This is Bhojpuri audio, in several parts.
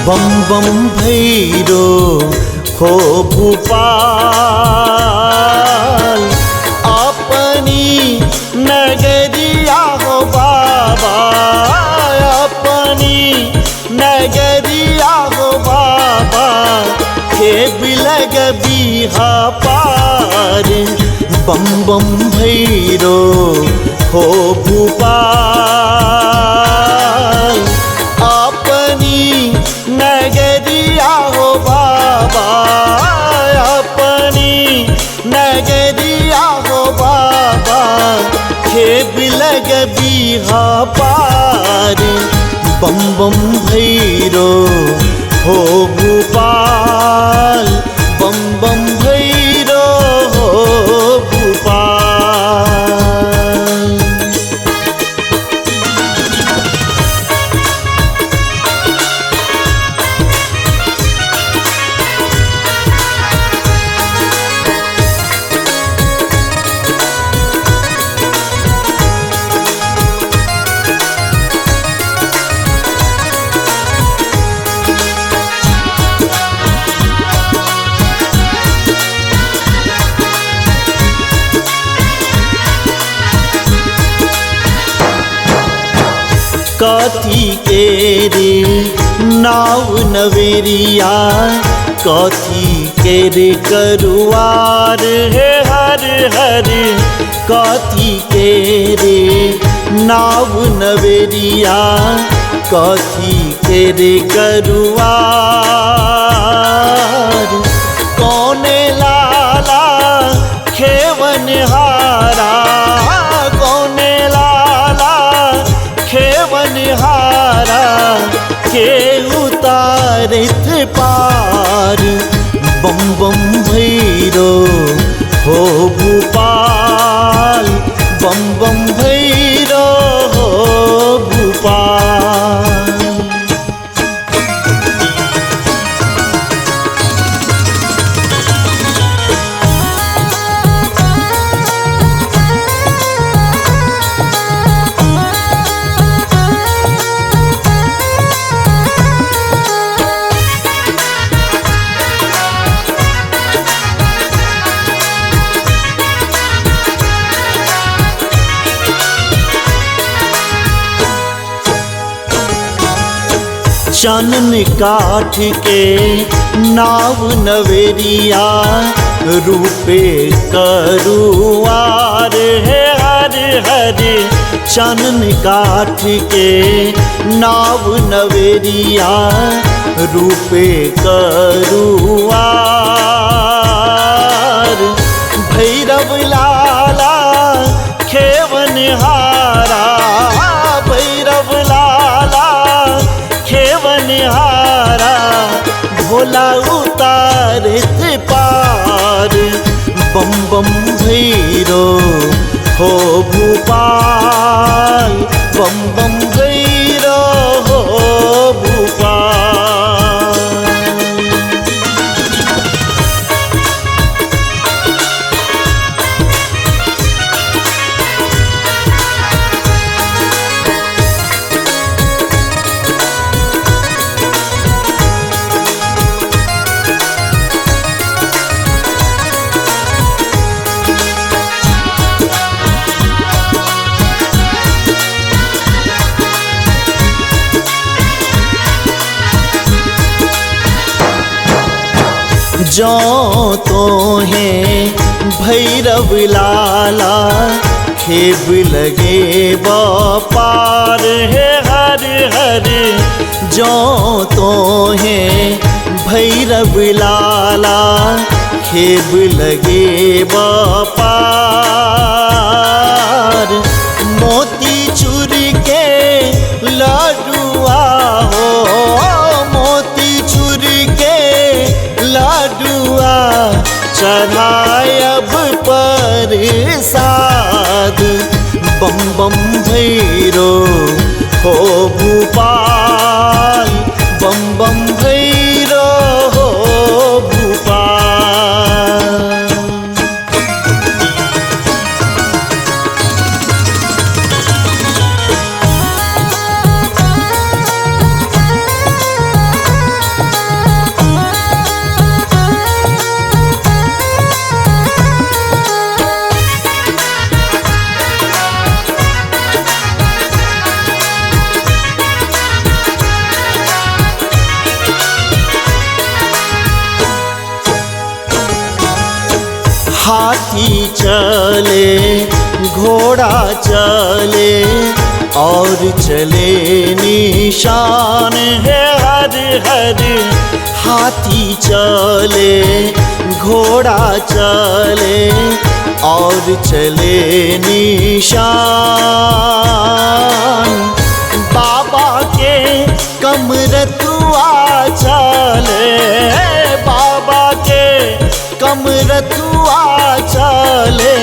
बम बम भैरो हो भोपाल, अपनी नगरिया हो बाबा, अपनी नगरिया हो बाबा, के बिलग बिहा पार। बम बम भैरो हो भोपाल, अपनी नगरिया हो बाबा, अपनी नगरिया हो बाबा, के बिलग बिहा पार। बम बम भैरो हो भोपाल, बम बम भैरो हो भोपाल। कथी के रे नाव नवेरिया, कथी के रे करुआर है हर हर, कथी के रे नाव नवेरिया, कथी के रे करुआर। कौने लाला खेवन हारा, कौने लाला खेवन हारा, के उतारित पार। बम बम भैरो हो भोपाल, बम बम भैरो हो भोपाल। चानन काठ के नाव नवेरिया, रूपे करुआर है हर हर। चानन काठ के नाव नवेरिया, रूपे करुआर। भैरव लाला खेवन हारा, भैरव लाला खेवन हारा, भोला उतारित पार। बम बम भैरो हो भोपाल, बम बम भैरो हो भोपाल। जो तो है भैरव लाला, खेब लगे बापार है हर हर। जो तो है भैरव लाला, खेब लगे बापार। मोती चूर के लाडुआ हो, मोती चूर के चढ़ायब प्रसाद। बम बम भैरो हो भूपाल, बम बम भैरो हो भूपाल। हाथी चले घोड़ा चले और चले निशान है हर हर। हाथी चले घोड़ा चले और चले निशान। बाबा के कमरतुआ चले, बाबा के कमरतुआ चले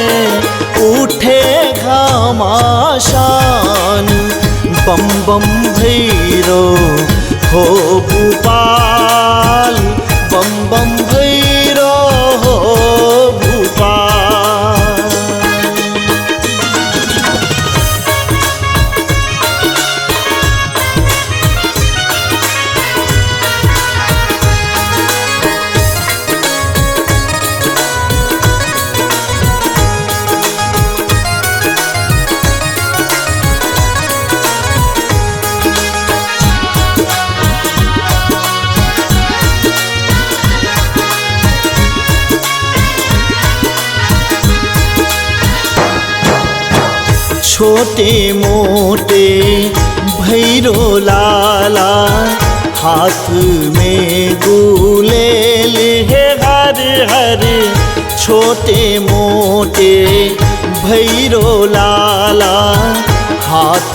उठे घमासान। बम बम भैरो हो भूपाल, बम बम भैरो हो भूपाल। छोटे मोटे भैरो लाला हाथ में गुलेल है हर हर। छोटे मोटे भैरो लाला हाथ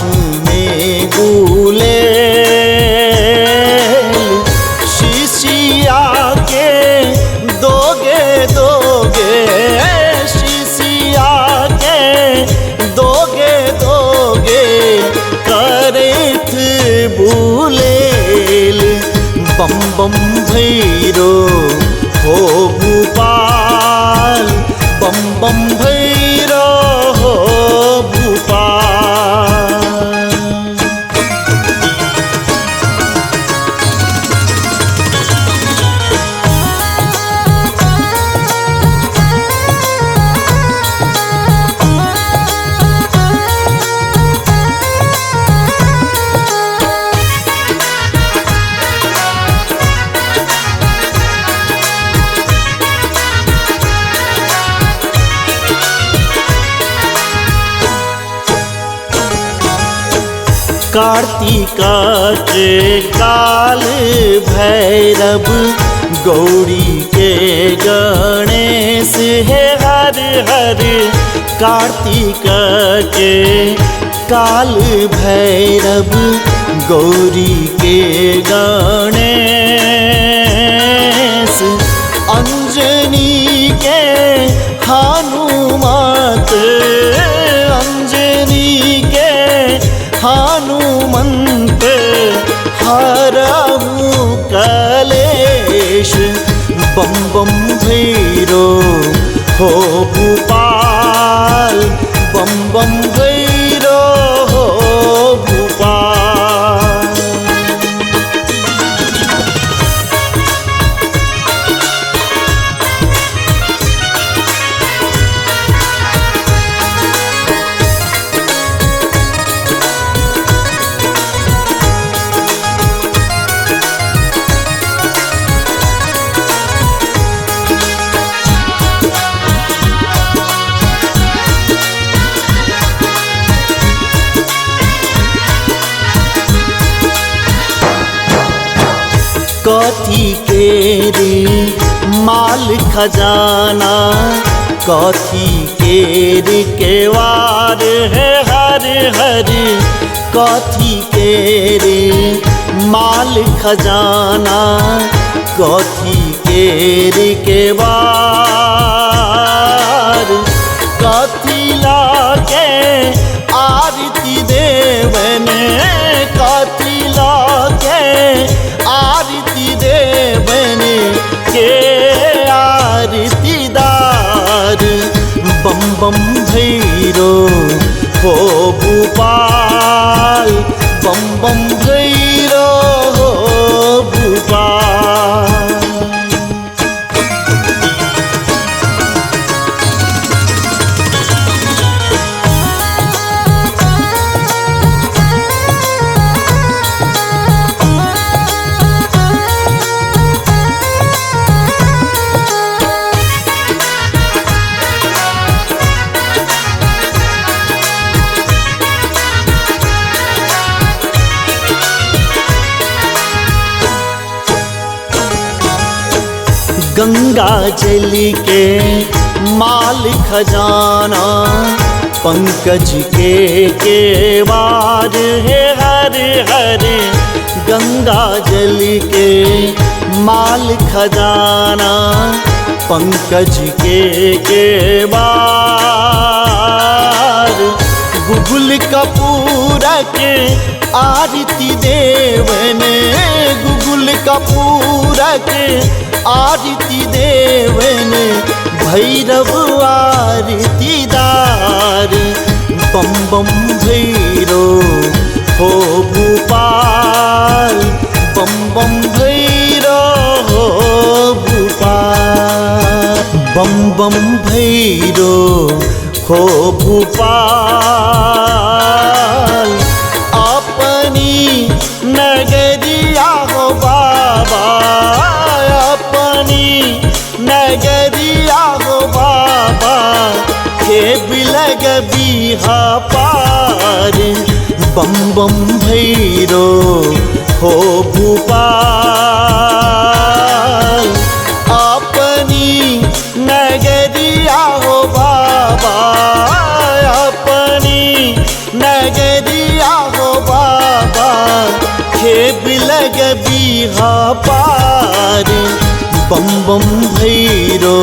में गुलेल। शिशिया के दोगे दोगे, शिशिया के दोगे दोगे करत बुलेल। बम बम भैरो हो भूपाल, बम बम भैरो हो भूपाल। कार्तिक के काल भैरव गौरी के गणेश है हर हर। कार्तिक के काल भैरव गौरी के गणेश। अंजनी के हनुमत, अंजनी के हनुमंत हरहु कलेश। बम बम भैरो हो भूपाल, बम बम भैरो हो भूपाल। कथी के रे माल खजाना, कथी के रे केवार है हर हर। कथी के रे माल खजाना, कथी के रे केवार। बम भैरो हो भोपाल, बम बम भैरो हो भोपाल। गंगा जल के माल खजाना, पंकज के केवार है हर हर। गंगा जल के माल खजाना, पंकज के केवार। गुगुल कपूर के आरती देवने, गुगुल कपूर के आरती देवन, भैरव आरती दार। बम बम भैरो हो भोपाल, बम बम भैरो हो भोपाल। बम बम भैरो हो भोपाल, अपनी नगरिया हो बाबा, नगरिया हो बाबा। हे बिलग बिहा पार, बम बम भैरो हो भोपाल, अपनी नगरिया हो बाबा, अपनी नगरिया हो बाबा। हे बिलग बिहा पार, बम बम भैरो